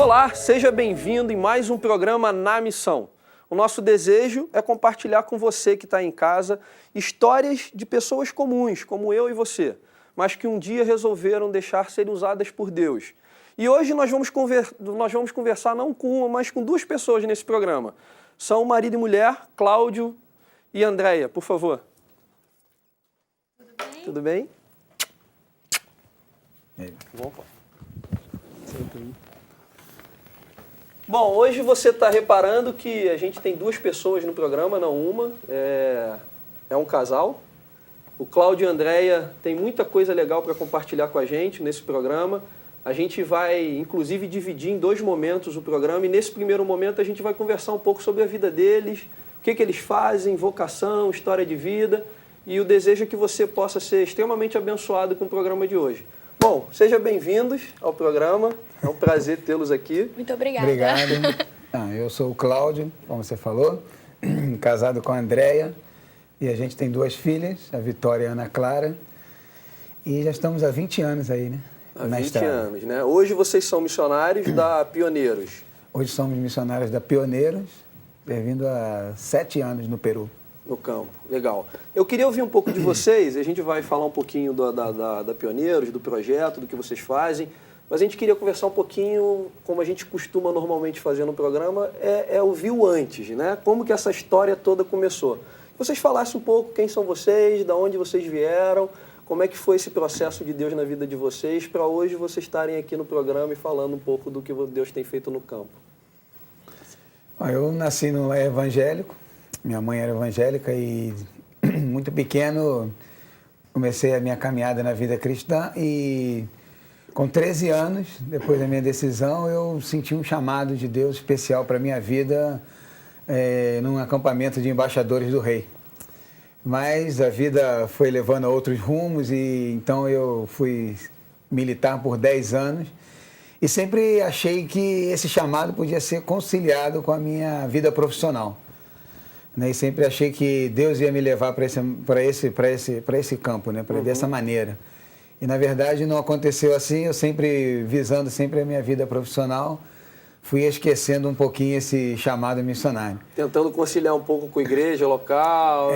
Olá, seja bem-vindo em mais um programa Na Missão. O nosso desejo é compartilhar com você que está em casa histórias de pessoas comuns, como eu e você, mas que um dia resolveram deixar serem usadas por Deus. E hoje nós vamos conversar não com uma, mas com duas pessoas nesse programa. São marido e mulher, Cláudio e Andréia, por favor. Tudo bem? Tudo bem? Bom, Bom, hoje você está reparando que a gente tem duas pessoas no programa, não uma. É um casal. O Cláudio e a Andréia têm muita coisa legal para compartilhar com a gente nesse programa. A gente vai, inclusive, dividir em dois momentos o programa. E nesse primeiro momento a gente vai conversar um pouco sobre a vida deles, o que eles fazem, vocação, história de vida. E o desejo é que você possa ser extremamente abençoado com o programa de hoje. Bom, sejam bem-vindos ao programa. É um prazer tê-los aqui. Muito obrigada. Obrigado. Eu sou o Cláudio, como você falou, casado com a Andréia. E a gente tem duas filhas, a Vitória e a Ana Clara. E já estamos há 20 anos aí, né? Há 20 anos, né? Hoje vocês são missionários da Pioneiros. Hoje somos missionários da Pioneiros, servindo há 7 anos no Peru. No campo, legal. Eu queria ouvir um pouco de vocês, a gente vai falar um pouquinho da Pioneiros, do projeto, do que vocês fazem, mas a gente queria conversar um pouquinho, como a gente costuma normalmente fazer no programa, ouvir o antes, né? Como que essa história toda começou. Que vocês falassem um pouco quem são vocês, de onde vocês vieram, como é que foi esse processo de Deus na vida de vocês, para hoje vocês estarem aqui no programa e falando um pouco do que Deus tem feito no campo. Eu nasci num lar evangélico. Minha mãe era evangélica e, muito pequeno, comecei a minha caminhada na vida cristã e, com 13 anos, depois da minha decisão, eu senti um chamado de Deus especial para a minha vida num acampamento de embaixadores do rei. Mas a vida foi levando a outros rumos e então eu fui militar por 10 anos e sempre achei que esse chamado podia ser conciliado com a minha vida profissional. E sempre achei que Deus ia me levar para esse campo, né? Dessa maneira. E, na verdade, não aconteceu assim. Eu sempre, visando sempre a minha vida profissional, fui esquecendo um pouquinho esse chamado missionário. Tentando conciliar um pouco com a igreja local.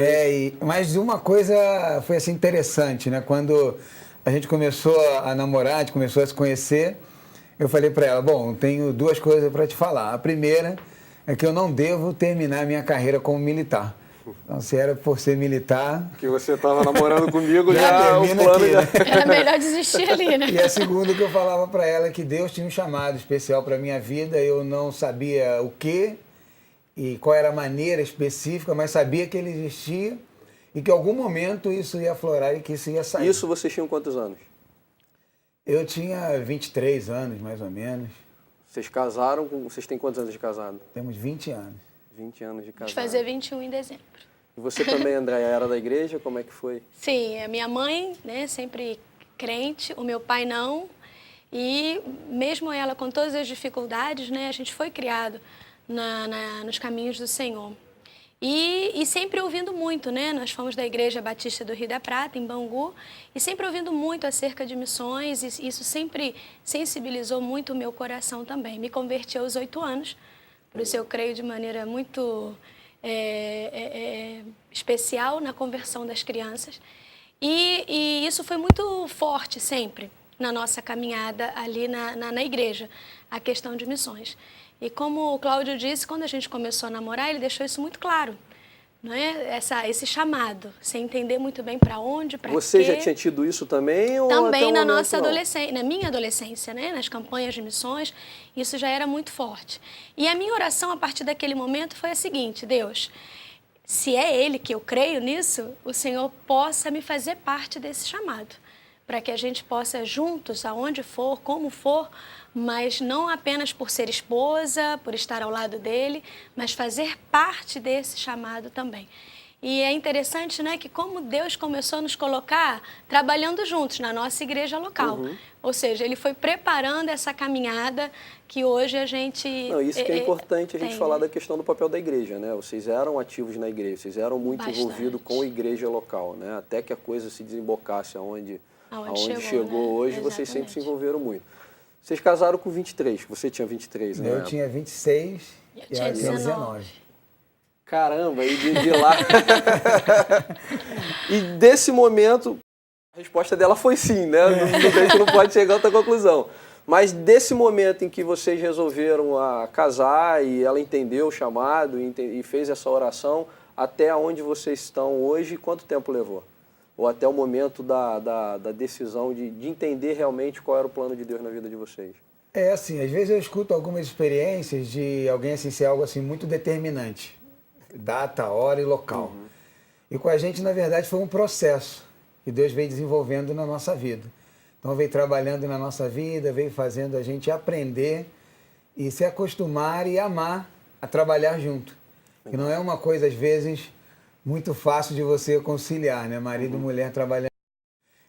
Mas uma coisa foi assim, interessante, né? Quando a gente começou a namorar, a gente começou a se conhecer, eu falei para ela, bom, tenho duas coisas para te falar. A primeira é que eu não devo terminar minha carreira como militar. Então, se era por ser militar... Que você estava namorando comigo, já o plano aqui, já... Né? Era melhor desistir ali, né? E a segunda que eu falava para ela é que Deus tinha um chamado especial para a minha vida, eu não sabia o quê e qual era a maneira específica, mas sabia que ele existia e que em algum momento isso ia aflorar e que isso ia sair. Isso vocês tinham quantos anos? Eu tinha 23 anos, mais ou menos. Vocês casaram, vocês têm quantos anos de casado? Temos 20 anos. 20 anos de casado. Vamos fazer 21 em dezembro. E você também, Andréia, era da igreja? Como é que foi? Sim, a minha mãe, né, sempre crente, o meu pai não. E mesmo ela com todas as dificuldades, né, a gente foi criado nos caminhos do Senhor. E sempre ouvindo muito, né? Nós fomos da Igreja Batista do Rio da Prata, em Bangu, e sempre ouvindo muito acerca de missões, e isso sempre sensibilizou muito o meu coração também. Me converti aos 8 anos, por isso eu creio de maneira muito especial na conversão das crianças. E isso foi muito forte sempre na nossa caminhada ali na igreja, a questão de missões. E como o Cláudio disse, quando a gente começou a namorar, ele deixou isso muito claro, não é? Esse chamado, sem entender muito bem para onde, para quê. Você já tinha tido isso também? Ou também até na momento, nossa não? adolescência, na minha adolescência, né? Nas campanhas de missões, isso já era muito forte. E a minha oração a partir daquele momento foi a seguinte: Deus, se é Ele que eu creio nisso, o Senhor possa me fazer parte desse chamado, para que a gente possa juntos, aonde for, como for, mas não apenas por ser esposa, por estar ao lado dele, mas fazer parte desse chamado também. E é interessante, né, que como Deus começou a nos colocar trabalhando juntos na nossa igreja local. Ou seja, Ele foi preparando essa caminhada que hoje a gente... Não, isso que é importante a gente falar da questão do papel da igreja, né? Vocês eram ativos na igreja, vocês eram muito envolvidos com a igreja local, né? Até que a coisa se desembocasse aonde chegou né? hoje, Exatamente. vocês sempre se envolveram muito. Vocês casaram com 23, você tinha 23, né? Eu tinha 26 Eu e tinha ela tinha 19. 19. Caramba, e de lá... E desse momento, a resposta dela foi sim, né? A gente não pode chegar a outra conclusão. Mas desse momento em que vocês resolveram casar e ela entendeu o chamado e fez essa oração, até onde vocês estão hoje, quanto tempo levou? Ou até o momento da decisão de entender realmente qual era o plano de Deus na vida de vocês? É assim, às vezes eu escuto algumas experiências de alguém assim ser algo assim muito determinante. Data, hora e local. E com a gente, na verdade, foi um processo que Deus veio desenvolvendo na nossa vida. Então veio trabalhando na nossa vida, veio fazendo a gente aprender e se acostumar e amar a trabalhar junto. Que não é uma coisa, às vezes, muito fácil de você conciliar, né? Marido e mulher trabalhando.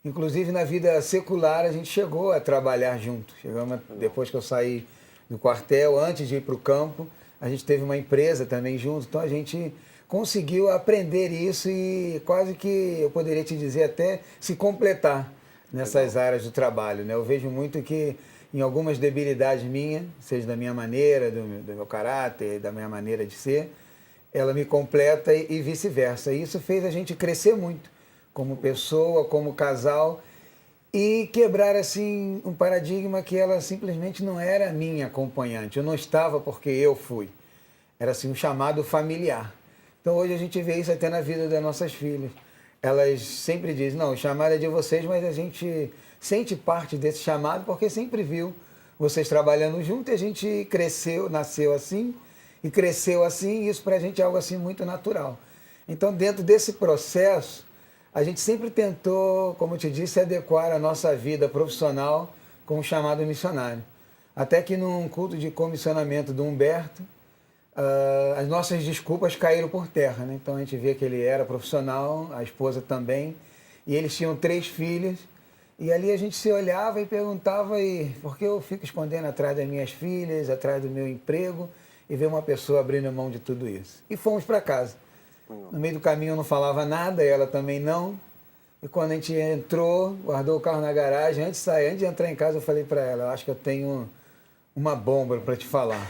Inclusive na vida secular a gente chegou a trabalhar junto. Chegamos depois que eu saí do quartel, antes de ir para o campo, a gente teve uma empresa também junto. Então a gente conseguiu aprender isso e quase que, eu poderia te dizer, até se completar nessas áreas do trabalho, né? Eu vejo muito que em algumas debilidades minhas, seja da minha maneira, do meu caráter, da minha maneira de ser, ela me completa e vice-versa. E isso fez a gente crescer muito como pessoa, como casal e quebrar assim um paradigma que ela simplesmente não era minha acompanhante. Eu não estava porque eu fui. Era assim um chamado familiar. Então hoje a gente vê isso até na vida das nossas filhas. Elas sempre dizem, não, o chamado é de vocês, mas a gente sente parte desse chamado porque sempre viu vocês trabalhando junto e a gente cresceu, nasceu assim e cresceu assim, e isso para a gente é algo assim muito natural. Então dentro desse processo, a gente sempre tentou, como eu te disse, adequar a nossa vida profissional com o chamado missionário. Até que num culto de comissionamento do Humberto, as nossas desculpas caíram por terra, né? Então a gente vê que ele era profissional, a esposa também, e eles tinham 3 filhas, e ali a gente se olhava e perguntava, por que eu fico escondendo atrás das minhas filhas, atrás do meu emprego, e ver uma pessoa abrindo mão de tudo isso. E fomos para casa. No meio do caminho eu não falava nada, ela também não, e quando a gente entrou, guardou o carro na garagem, antes de entrar em casa eu falei para ela, eu acho que eu tenho uma bomba para te falar.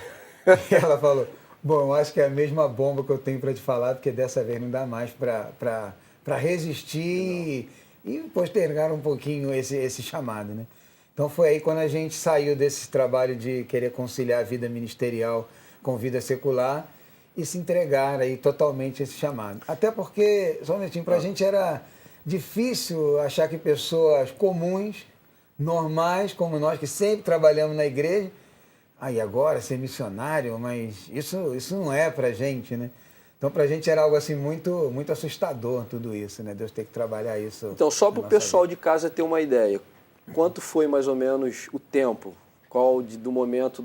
E ela falou, bom, eu acho que é a mesma bomba que eu tenho para te falar, porque dessa vez não dá mais para resistir e postergar um pouquinho esse chamado, né? Então foi aí quando a gente saiu desse trabalho de querer conciliar a vida ministerial com vida secular e se entregar aí totalmente a esse chamado. Até porque, só um minutinho, para a gente era difícil achar que pessoas comuns, normais, como nós, que sempre trabalhamos na igreja, aí agora ser missionário, mas isso não é pra gente, né? Então pra gente era algo assim muito, muito assustador tudo isso, né? Deus tem que trabalhar isso. Então só para o pessoal de casa ter uma ideia, quanto foi mais ou menos o tempo? Qual do momento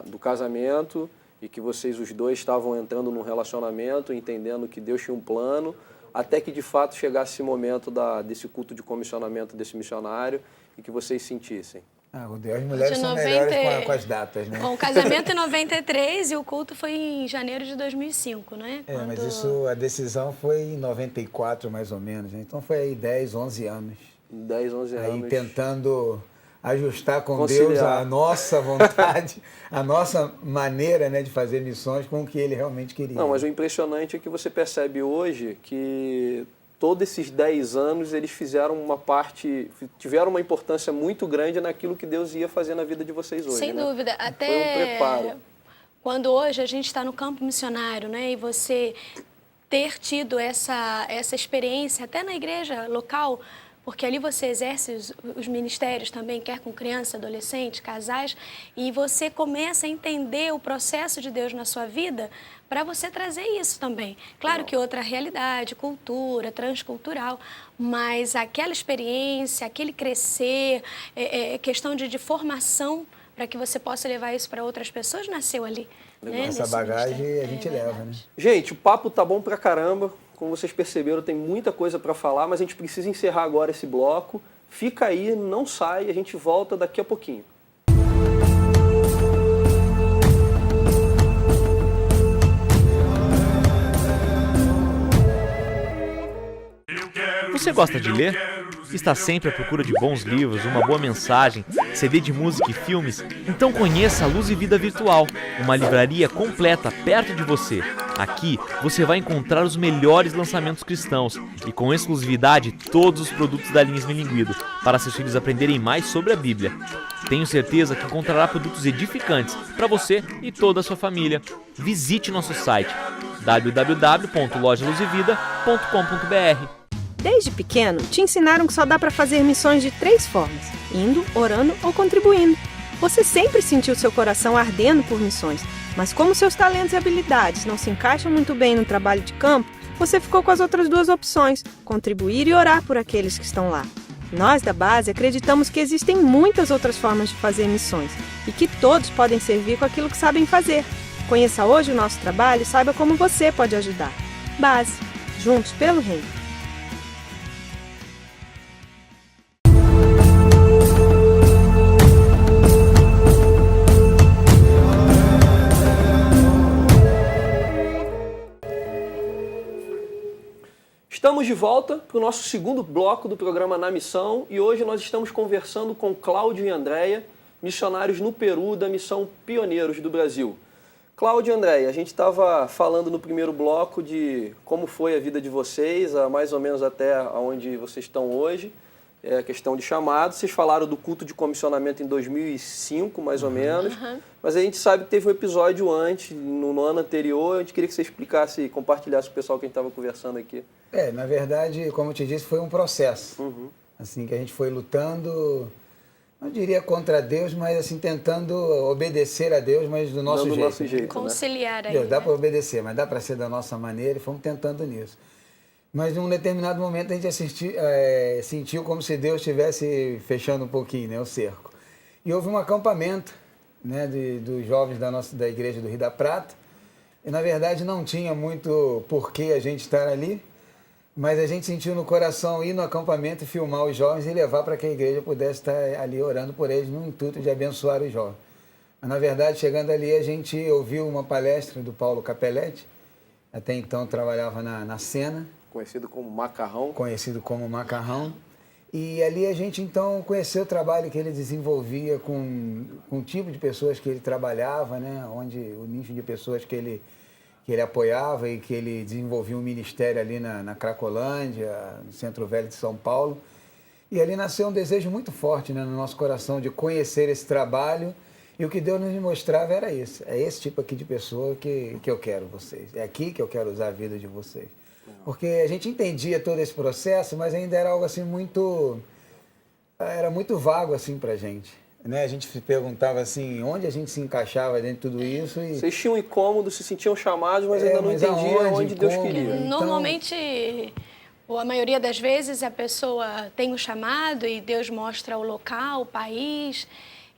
do casamento e que vocês os dois estavam entrando num relacionamento, entendendo que Deus tinha um plano, até que de fato chegasse esse momento desse culto de comissionamento desse missionário e que vocês sentissem? As mulheres são melhores com as datas, né? Bom, o casamento em 93 e o culto foi em janeiro de 2005, né? Mas a decisão foi em 94, mais ou menos, né? Então foi aí 10, 11 anos. 10, 11 anos. Aí tentando ajustar com conciliar. Deus a nossa vontade, a nossa maneira, né, de fazer missões com o que Ele realmente queria. Não, mas o impressionante é que você percebe hoje que todos esses 10 anos eles tiveram uma importância muito grande naquilo que Deus ia fazer na vida de vocês hoje. Sem dúvida. Até foi um preparo. Quando hoje a gente está no campo missionário, né, e você ter tido essa experiência até na igreja local, porque ali você exerce os ministérios também, quer com criança, adolescente, casais, e você começa a entender o processo de Deus na sua vida para você trazer isso também. Claro que outra realidade, cultura, transcultural, mas aquela experiência, aquele crescer, questão de formação para que você possa levar isso para outras pessoas, nasceu ali. Né? Essa bagagem a gente leva, né? Gente, o papo tá bom pra caramba. Como vocês perceberam, tem muita coisa para falar, mas a gente precisa encerrar agora esse bloco. Fica aí, não sai, a gente volta daqui a pouquinho. Você gosta de ler? Está sempre à procura de bons livros, uma boa mensagem, CD de música e filmes? Então conheça a Luz e Vida Virtual, uma livraria completa perto de você. Aqui você vai encontrar os melhores lançamentos cristãos e com exclusividade todos os produtos da linha Esmilinguido, para seus filhos aprenderem mais sobre a Bíblia. Tenho certeza que encontrará produtos edificantes para você e toda a sua família. Visite nosso site www.lojaluzevida.com.br. Desde pequeno, te ensinaram que só dá para fazer missões de 3 formas: indo, orando ou contribuindo. Você sempre sentiu seu coração ardendo por missões, mas como seus talentos e habilidades não se encaixam muito bem no trabalho de campo, você ficou com as outras 2 opções: contribuir e orar por aqueles que estão lá. Nós da base acreditamos que existem muitas outras formas de fazer missões e que todos podem servir com aquilo que sabem fazer. Conheça hoje o nosso trabalho e saiba como você pode ajudar. Base, juntos pelo reino. Estamos de volta para o nosso segundo bloco do programa Na Missão e hoje nós estamos conversando com Cláudio e Andréia, missionários no Peru da Missão Pioneiros do Brasil. Cláudio e Andréia, a gente estava falando no primeiro bloco de como foi a vida de vocês, mais ou menos até onde vocês estão hoje, a questão de chamado. Vocês falaram do culto de comissionamento em 2005, mais ou menos, mas a gente sabe que teve um episódio antes, no ano anterior. A gente queria que você explicasse e compartilhasse com o pessoal que a gente estava conversando aqui. Na verdade, como eu te disse, foi um processo. Assim, que a gente foi lutando, não diria contra Deus, mas assim, tentando obedecer a Deus, mas do nosso jeito. Conciliar aí. Deus, dá para obedecer, mas dá para ser da nossa maneira e fomos tentando nisso. Mas em um determinado momento a gente sentiu como se Deus estivesse fechando um pouquinho, né, o cerco. E houve um acampamento, né, dos jovens da igreja do Rio da Prata. E na verdade não tinha muito porquê a gente estar ali, mas a gente sentiu no coração ir no acampamento, filmar os jovens e levar para que a igreja pudesse estar ali orando por eles no intuito de abençoar os jovens. Mas, na verdade, chegando ali, a gente ouviu uma palestra do Paulo Capelletti, até então trabalhava na Sena. Conhecido como Macarrão. Conhecido como Macarrão. E ali a gente, então, conheceu o trabalho que ele desenvolvia com o tipo de pessoas que ele trabalhava, né? Onde o nicho de pessoas que ele apoiava e que ele desenvolvia um ministério ali na Cracolândia, no Centro Velho de São Paulo. E ali nasceu um desejo muito forte, né, no nosso coração de conhecer esse trabalho. E o que Deus nos mostrava era isso. É esse tipo aqui de pessoa que eu quero vocês. É aqui que eu quero usar a vida de vocês. Porque a gente entendia todo esse processo, mas ainda era algo assim era muito vago assim pra gente. Né? A gente se perguntava assim, onde a gente se encaixava dentro de tudo isso. E... Vocês tinham incômodo, se sentiam chamados, mas ainda não entendiam onde Deus queria. Então... Normalmente, ou a maioria das vezes, a pessoa tem um chamado e Deus mostra o local, o país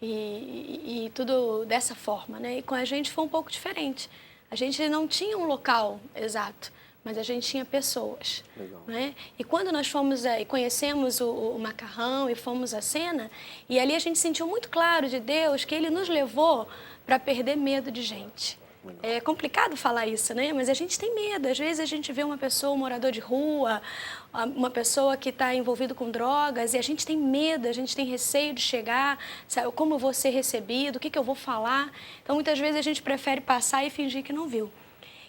e tudo dessa forma, né? E com a gente foi um pouco diferente. A gente não tinha um local exato, mas a gente tinha pessoas. Né? E quando nós fomos e conhecemos o Macarrão e fomos à Sena, e ali a gente sentiu muito claro de Deus que Ele nos levou para perder medo de gente. É complicado falar isso, né? Mas a gente tem medo. Às vezes a gente vê uma pessoa, um morador de rua, uma pessoa que está envolvido com drogas, e a gente tem medo, a gente tem receio de chegar, sabe? Como eu vou ser recebido, o que eu vou falar. Então, muitas vezes a gente prefere passar e fingir que não viu.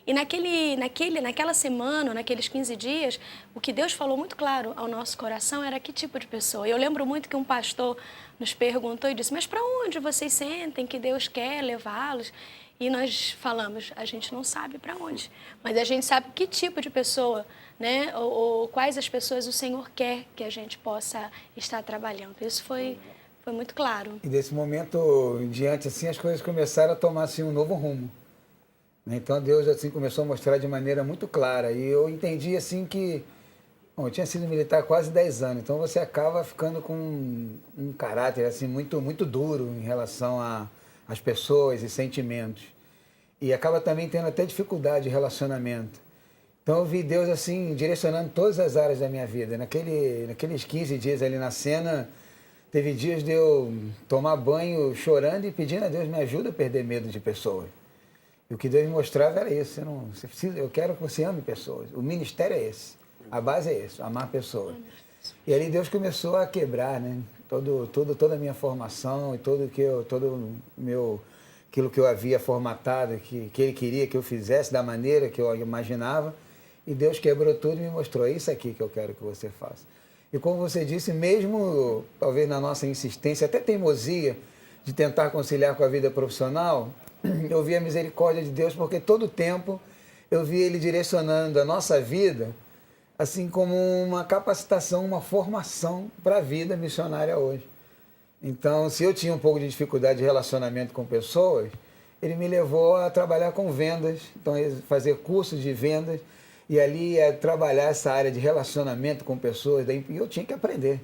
E naquela semana, naqueles 15 dias, o que Deus falou muito claro ao nosso coração era que tipo de pessoa. Eu lembro muito que um pastor nos perguntou e disse, mas para onde vocês sentem que Deus quer levá-los? E nós falamos, a gente não sabe para onde, mas a gente sabe que tipo de pessoa, né? Ou quais as pessoas o Senhor quer que a gente possa estar trabalhando. Isso foi muito claro. E desse momento em diante, assim, as coisas começaram a tomar assim, um novo rumo. Então Deus assim começou a mostrar de maneira muito clara e eu entendi assim que eu tinha sido militar há quase 10 anos, então você acaba ficando com um caráter assim muito duro em relação às pessoas e sentimentos e acaba também tendo até dificuldade de relacionamento. Então eu vi Deus assim direcionando todas as áreas da minha vida. Naqueles 15 dias ali na Sena, teve dias de eu tomar banho chorando e pedindo a Deus me ajuda a perder medo de pessoas. E o que Deus me mostrava era isso. Eu quero que você ame pessoas. O ministério é esse. A base é isso, amar pessoas. E ali Deus começou a quebrar, né? Toda a minha formação e aquilo que eu havia formatado, que Ele queria que eu fizesse da maneira que eu imaginava. E Deus quebrou tudo e me mostrou, é isso aqui que eu quero que você faça. E como você disse, mesmo talvez na nossa insistência, até teimosia, de tentar conciliar com a vida profissional, eu vi a misericórdia de Deus, porque todo o tempo eu vi Ele direcionando a nossa vida, assim como uma capacitação, uma formação para a vida missionária hoje. Então, se eu tinha um pouco de dificuldade de relacionamento com pessoas, Ele me levou a trabalhar com vendas, então fazer cursos de vendas, e ali trabalhar essa área de relacionamento com pessoas, e eu tinha que aprender.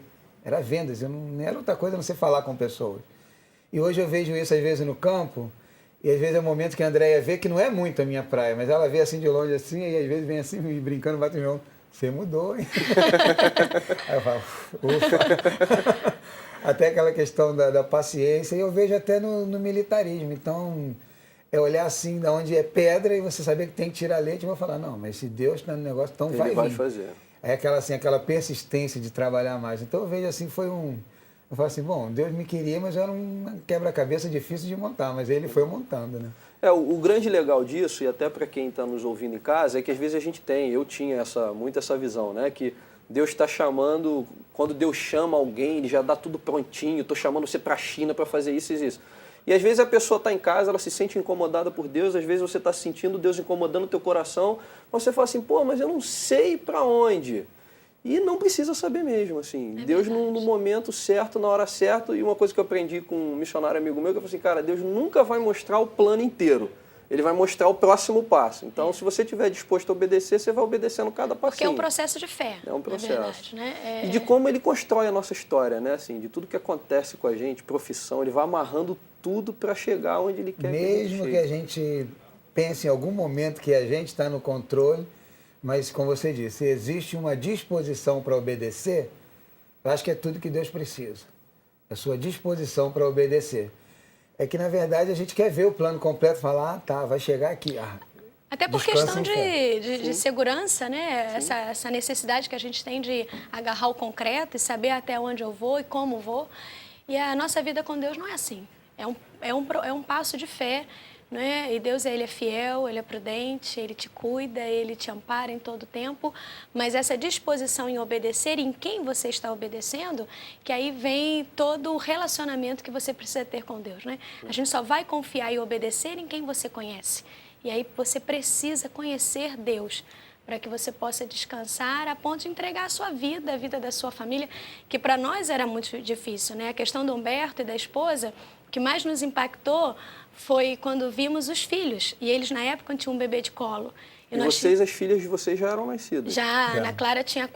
Era vendas, não era outra coisa a não ser falar com pessoas. E hoje eu vejo isso às vezes no campo, e às vezes é um momento que a Andréia vê que não é muito a minha praia, mas ela vê assim de longe assim, e às vezes vem assim, me brincando, bate no meu ombro, você mudou, hein? Aí eu falo, ufa. Até aquela questão da paciência, e eu vejo até no militarismo. Então, é olhar assim, de onde é pedra, e você saber que tem que tirar leite, e eu vou falar, não, mas se Deus está no negócio, então vai vir. Ele vai fazer. É aquela persistência de trabalhar mais. Então, eu vejo assim, eu falo assim, bom, Deus me queria, mas era um quebra-cabeça difícil de montar, mas Ele foi montando, né? O grande legal disso, e até para quem está nos ouvindo em casa, é que às vezes eu tinha muito essa visão, né? Que Deus está chamando, quando Deus chama alguém, Ele já dá tudo prontinho, estou chamando você para a China para fazer isso e isso. E às vezes a pessoa está em casa, ela se sente incomodada por Deus, às vezes você está sentindo Deus incomodando o teu coração, você fala assim, pô, mas eu não sei para onde. E não precisa saber mesmo, assim. Deus no momento certo, na hora certa, e uma coisa que eu aprendi com um missionário amigo meu, que eu falei assim, cara, Deus nunca vai mostrar o plano inteiro. Ele vai mostrar o próximo passo. Então, se você estiver disposto a obedecer, você vai obedecendo cada passinho. Porque é um processo de fé. É um processo. Verdade, né? E de como Ele constrói a nossa história, né? Assim, de tudo que acontece com a gente, profissão, Ele vai amarrando tudo para chegar onde Ele quer que a gente chegue. Mesmo que a gente pense em algum momento que a gente está no controle, mas, como você disse, existe uma disposição para obedecer, eu acho que é tudo que Deus precisa. A sua disposição para obedecer. É que, na verdade, a gente quer ver o plano completo e falar, tá, vai chegar aqui. Até por questão de segurança, né? Essa necessidade que a gente tem de agarrar o concreto e saber até onde eu vou e como vou. E a nossa vida com Deus não é assim. É um passo de fé, né? E Deus, Ele é fiel, Ele é prudente, Ele te cuida, Ele te ampara em todo tempo, mas essa disposição em obedecer, em quem você está obedecendo, que aí vem todo o relacionamento que você precisa ter com Deus, né? A gente só vai confiar e obedecer em quem você conhece, e aí você precisa conhecer Deus, para que você possa descansar a ponto de entregar a sua vida, a vida da sua família, que para nós era muito difícil, né? A questão do Humberto e da esposa, o que mais nos impactou foi quando vimos os filhos, e eles na época tinham um bebê de colo. E vocês, as filhas de vocês já eram nascidas? Já. Ana Clara tinha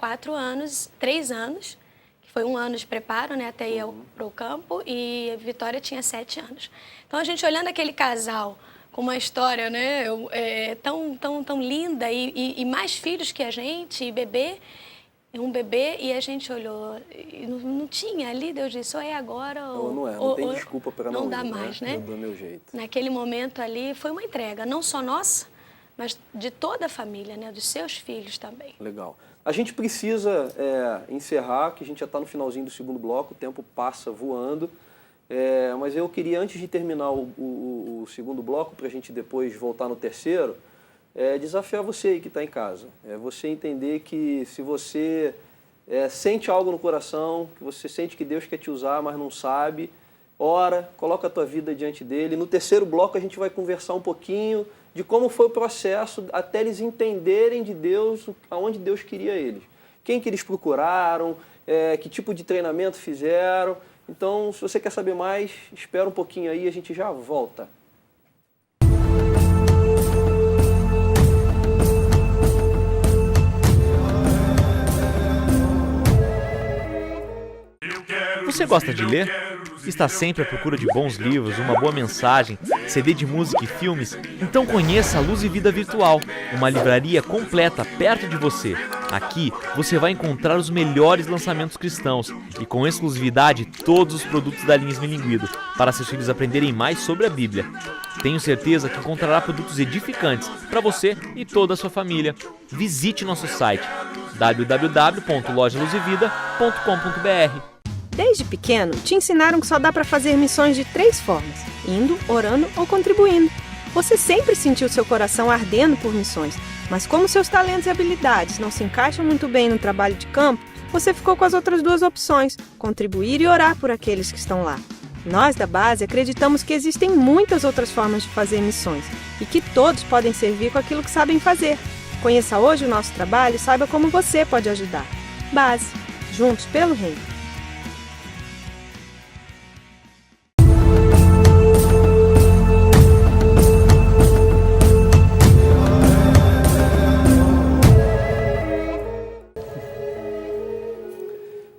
3 anos, que foi 1 ano de preparo, né, até ir para o campo, e a Vitória tinha 7 anos. Então a gente olhando aquele casal com uma história, né, tão linda, e mais filhos que a gente, e um bebê, e a gente olhou, e não tinha ali, Deus disse, ou é agora, ou não é, não tem desculpa para não dá mais, né? Eu dou meu jeito. Naquele momento ali, foi uma entrega, não só nossa, mas de toda a família, né, dos seus filhos também. Legal. A gente precisa encerrar, que a gente já está no finalzinho do segundo bloco, o tempo passa voando, mas eu queria, antes de terminar o segundo bloco, para a gente depois voltar no terceiro, desafiar você aí que está em casa. Você entender que se você sente algo no coração, que você sente que Deus quer te usar, mas não sabe, ora, coloca a tua vida diante dele. No terceiro bloco a gente vai conversar um pouquinho de como foi o processo até eles entenderem de Deus, aonde Deus queria eles. Quem que eles procuraram, que tipo de treinamento fizeram. Então, se você quer saber mais, espera um pouquinho aí, a gente já volta. Você gosta de ler? Está sempre à procura de bons livros, uma boa mensagem, CD de música e filmes? Então conheça a Luz e Vida Virtual, uma livraria completa perto de você. Aqui você vai encontrar os melhores lançamentos cristãos e com exclusividade todos os produtos da linha Esmilinguido, para seus filhos aprenderem mais sobre a Bíblia. Tenho certeza que encontrará produtos edificantes para você e toda a sua família. Visite nosso site www.lojaluzevida.com.br. Desde pequeno, te ensinaram que só dá para fazer missões de 3 formas: indo, orando ou contribuindo. Você sempre sentiu seu coração ardendo por missões, mas como seus talentos e habilidades não se encaixam muito bem no trabalho de campo, você ficou com as outras 2 opções: contribuir e orar por aqueles que estão lá. Nós da base acreditamos que existem muitas outras formas de fazer missões e que todos podem servir com aquilo que sabem fazer. Conheça hoje o nosso trabalho e saiba como você pode ajudar. Base, juntos pelo reino.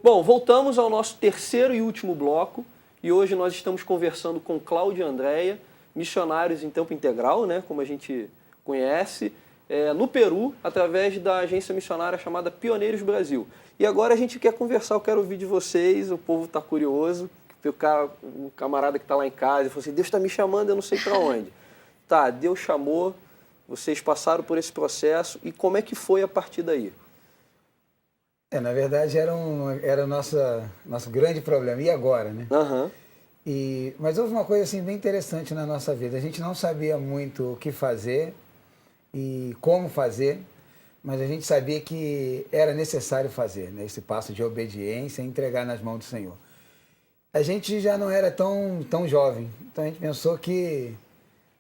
Bom, voltamos ao nosso terceiro e último bloco e hoje nós estamos conversando com Cláudio e Andréia, missionários em tempo integral, né, como a gente conhece, no Peru, através da agência missionária chamada Pioneiros Brasil. E agora a gente quer conversar, eu quero ouvir de vocês, o povo está curioso, um camarada que está lá em casa e falou assim, Deus está me chamando, eu não sei para onde. Tá, Deus chamou, vocês passaram por esse processo e como é que foi a partir daí? Na verdade, era o nosso grande problema. E agora, né? Uhum. Mas houve uma coisa assim, bem interessante na nossa vida. A gente não sabia muito o que fazer e como fazer, mas a gente sabia que era necessário fazer, né? Esse passo de obediência e entregar nas mãos do Senhor. A gente já não era tão jovem, então a gente pensou que,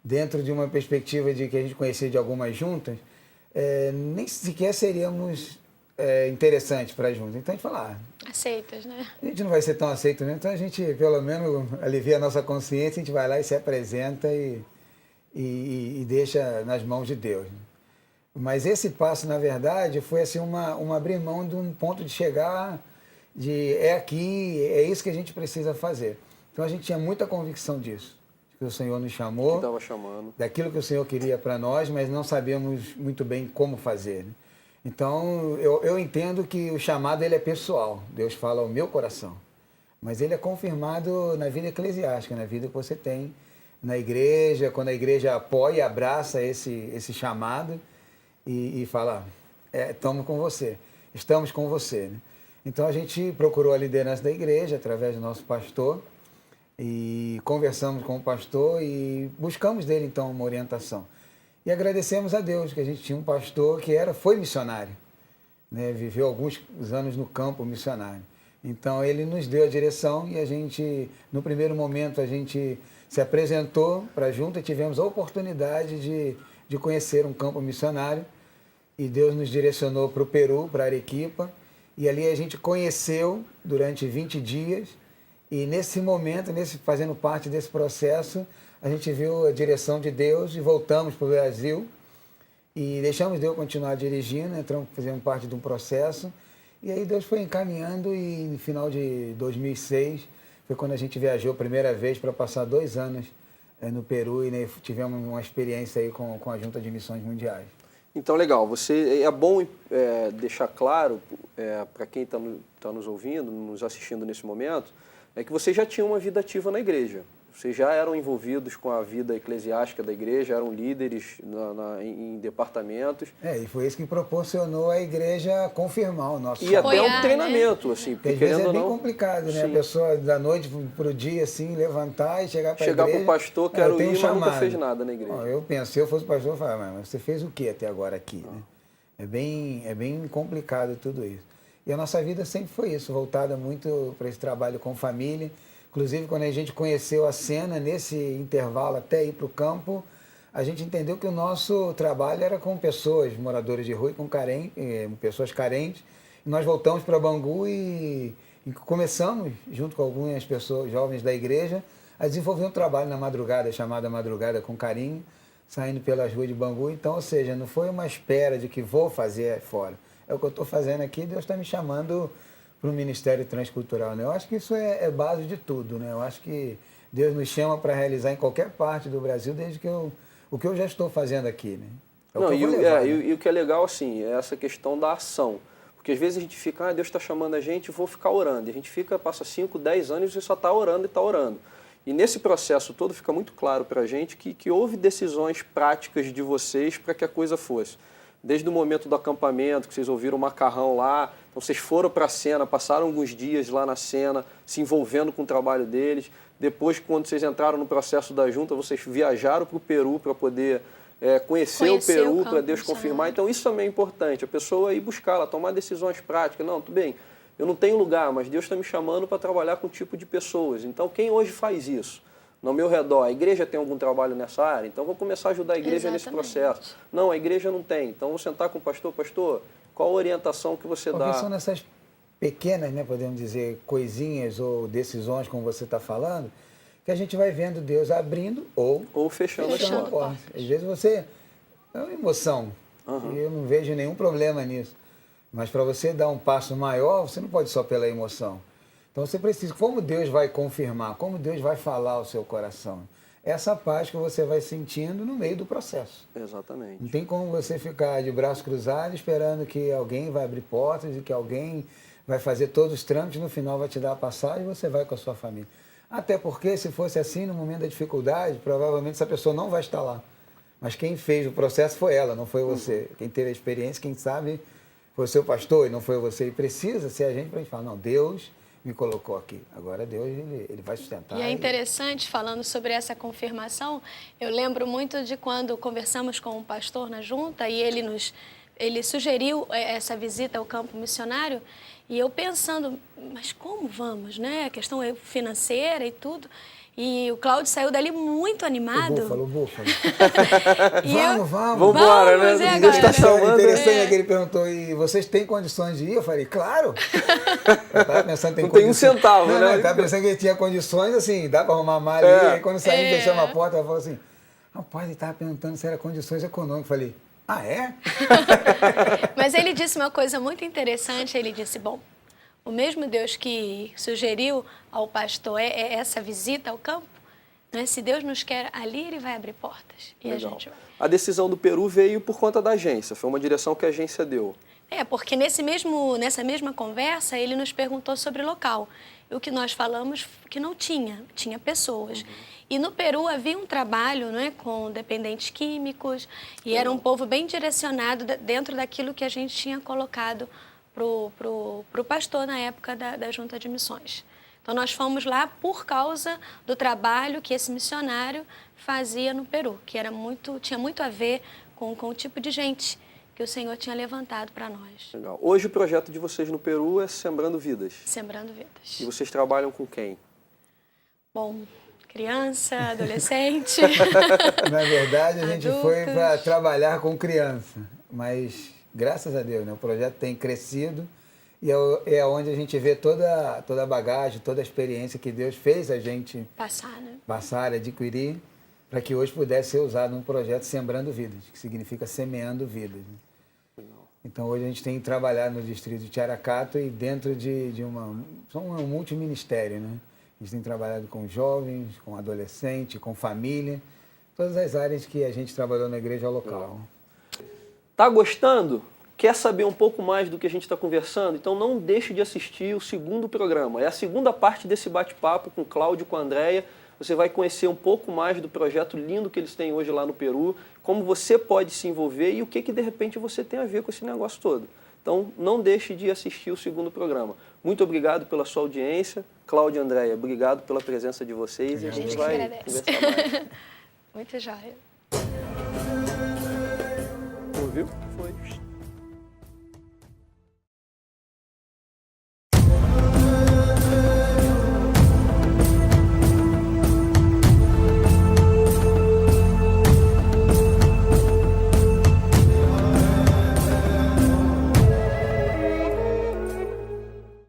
dentro de uma perspectiva de que a gente conhecia de algumas juntas, nem sequer seríamos interessantes para juntas. Então a gente falou, Aceitas, né? A gente não vai ser tão aceito mesmo, então a gente pelo menos alivia a nossa consciência, a gente vai lá e se apresenta e deixa nas mãos de Deus. Mas esse passo, na verdade, foi assim uma abrir mão de um ponto de chegar, aqui, é isso que a gente precisa fazer. Então a gente tinha muita convicção disso, que o Senhor nos chamou, estava chamando, daquilo que o Senhor queria para nós, mas não sabíamos muito bem como fazer, né? Então, eu entendo que o chamado ele é pessoal. Deus fala ao meu coração. Mas ele é confirmado na vida eclesiástica, na vida que você tem na igreja, quando a igreja apoia e abraça esse chamado e fala, estamos com você, né? Então, a gente procurou a liderança da igreja através do nosso pastor e conversamos com o pastor e buscamos dele, então, uma orientação. E agradecemos a Deus que a gente tinha um pastor que foi missionário, né? Viveu alguns anos no campo missionário. Então ele nos deu a direção e a gente, no primeiro momento, a gente se apresentou para a junta e tivemos a oportunidade de conhecer um campo missionário e Deus nos direcionou para o Peru, para Arequipa, e ali a gente conheceu durante 20 dias e nesse momento, fazendo parte desse processo, a gente viu a direção de Deus e voltamos para o Brasil e deixamos Deus continuar dirigindo, fazendo parte de um processo. E aí Deus foi encaminhando e no final de 2006 foi quando a gente viajou a primeira vez para passar 2 anos no Peru e né, tivemos uma experiência aí com a Junta de Missões Mundiais. Então, legal. É bom deixar claro para quem está nos ouvindo, nos assistindo nesse momento, é que vocês já tinham uma vida ativa na igreja. Vocês já eram envolvidos com a vida eclesiástica da igreja, eram líderes em departamentos. E foi isso que proporcionou a igreja confirmar o nosso chamado. E até um treinamento, né? Assim. Porque às vezes é bem complicado, né? Sim. A pessoa da noite para o dia, assim, levantar e chegar para a igreja. Chegar para o pastor, quero ir, mas nunca fez nada na igreja. Eu penso, se eu fosse pastor, eu falava, mas você fez o que até agora aqui? Né? É bem complicado tudo isso. E a nossa vida sempre foi isso, voltada muito para esse trabalho com família. Inclusive, quando a gente conheceu a cena, nesse intervalo até ir para o campo, a gente entendeu que o nosso trabalho era com pessoas, moradores de rua e com pessoas carentes. E nós voltamos para Bangu e começamos, junto com algumas pessoas jovens da igreja, a desenvolver um trabalho na madrugada, chamada Madrugada com Carinho, saindo pelas ruas de Bangu. Então, ou seja, não foi uma espera de que vou fazer fora. É o que eu estou fazendo aqui, Deus está me chamando para o Ministério Transcultural, né? Eu acho que isso é base de tudo, né? Eu acho que Deus nos chama para realizar em qualquer parte do Brasil, desde que o que eu já estou fazendo aqui, né? E o que é legal, assim, é essa questão da ação. Porque às vezes a gente fica, Deus está chamando a gente, vou ficar orando. E a gente passa 5, 10 anos e você só está orando e está orando. E nesse processo todo fica muito claro para a gente que houve decisões práticas de vocês para que a coisa fosse. desde o momento do acampamento, que vocês ouviram o macarrão lá, então vocês foram para a cena, passaram alguns dias lá na cena, se envolvendo com o trabalho deles. Depois, quando vocês entraram no processo da junta, vocês viajaram para o Peru para poder conhecer o Peru, para Deus confirmar. Então isso também é importante, a pessoa ir buscar, ela tomar decisões práticas. Não, tudo bem, eu não tenho lugar, mas Deus está me chamando para trabalhar com um tipo de pessoas. Então quem hoje faz isso? No meu redor, a igreja tem algum trabalho nessa área? Então vou começar a ajudar a igreja nesse processo. Não, a igreja não tem. Então vou sentar com o pastor. Pastor, qual a orientação que você dá? Porque são nessas pequenas, né, podemos dizer, coisinhas ou decisões, como você está falando, que a gente vai vendo Deus abrindo ou fechando as portas. Às vezes você... É uma emoção. E eu não vejo nenhum problema nisso. Mas para você dar um passo maior, você não pode só pela emoção. Então você precisa, como Deus vai confirmar, como Deus vai falar ao seu coração. Essa paz que você vai sentindo no meio do processo. Exatamente. Não tem como você ficar de braços cruzados esperando que alguém vai abrir portas e que alguém vai fazer todos os trâmites, no final vai te dar a passagem e você vai com a sua família. Até porque, se fosse assim, no momento da dificuldade, provavelmente essa pessoa não vai estar lá. Mas quem fez o processo foi ela, não foi você. Quem teve a experiência, quem sabe, foi o seu pastor e não foi você. E precisa ser a gente para a gente falar, não, Deus me colocou aqui. Agora Deus, ele vai sustentar. E é interessante, falando sobre essa confirmação, eu lembro muito de quando conversamos com um pastor na junta e ele sugeriu essa visita ao campo missionário e eu pensando, mas como vamos, né? A questão é financeira e tudo. E o Cláudio saiu dali muito animado. O búfalo. Vamos. Vamos embora, né? Deus está chamando. Interessante é que ele perguntou, e vocês têm condições de ir? Eu falei, claro. Eu estava pensando, não tem um centavo, né? Eu estava pensando que ele tinha condições, assim, dá para arrumar malha ali. Aí quando saímos, fechamos a porta, ela falou assim, rapaz, ele estava perguntando se era condições econômicas. Eu falei, ah, é? Mas ele disse uma coisa muito interessante, ele disse, bom, o mesmo Deus que sugeriu ao pastor essa visita ao campo, né? Se Deus nos quer ali, Ele vai abrir portas. E Legal. a gente vai. A decisão do Peru veio por conta da agência, foi uma direção que a agência deu. Porque nessa mesma conversa, ele nos perguntou sobre local. E o que nós falamos que não tinha pessoas. E no Peru havia um trabalho, né, com dependentes químicos, e era um povo bem direcionado dentro daquilo que a gente tinha colocado pro pastor na época da Junta de Missões. Então, nós fomos lá por causa do trabalho que esse missionário fazia no Peru, que tinha muito a ver com o tipo de gente que o Senhor tinha levantado para nós. Legal. Hoje o projeto de vocês no Peru é Sembrando Vidas. Sembrando Vidas. E vocês trabalham com quem? Bom, criança, adolescente. Na verdade, a gente adultos. foi para trabalhar com criança, mas graças a Deus, né, o projeto tem crescido e é onde a gente vê toda a bagagem, toda a experiência que Deus fez a gente passar, adquirir, para que hoje pudesse ser usado num projeto Sembrando Vidas, que significa semeando vidas. Então hoje a gente tem trabalhado no distrito de Tiaracato e dentro de um multiministério, né? A gente tem trabalhado com jovens, com adolescentes, com família, todas as áreas que a gente trabalhou na igreja local. Tá gostando? Quer saber um pouco mais do que a gente está conversando? Então não deixe de assistir o segundo programa. É a segunda parte desse bate-papo com o Cláudio e com a Andréia. Você vai conhecer um pouco mais do projeto lindo que eles têm hoje lá no Peru, como você pode se envolver e o que de repente você tem a ver com esse negócio todo. Então não deixe de assistir o segundo programa. Muito obrigado pela sua audiência. Cláudio e Andréia, obrigado pela presença de vocês. A gente vai agradece. conversar mais. Muito jóia. Ouviu? Foi.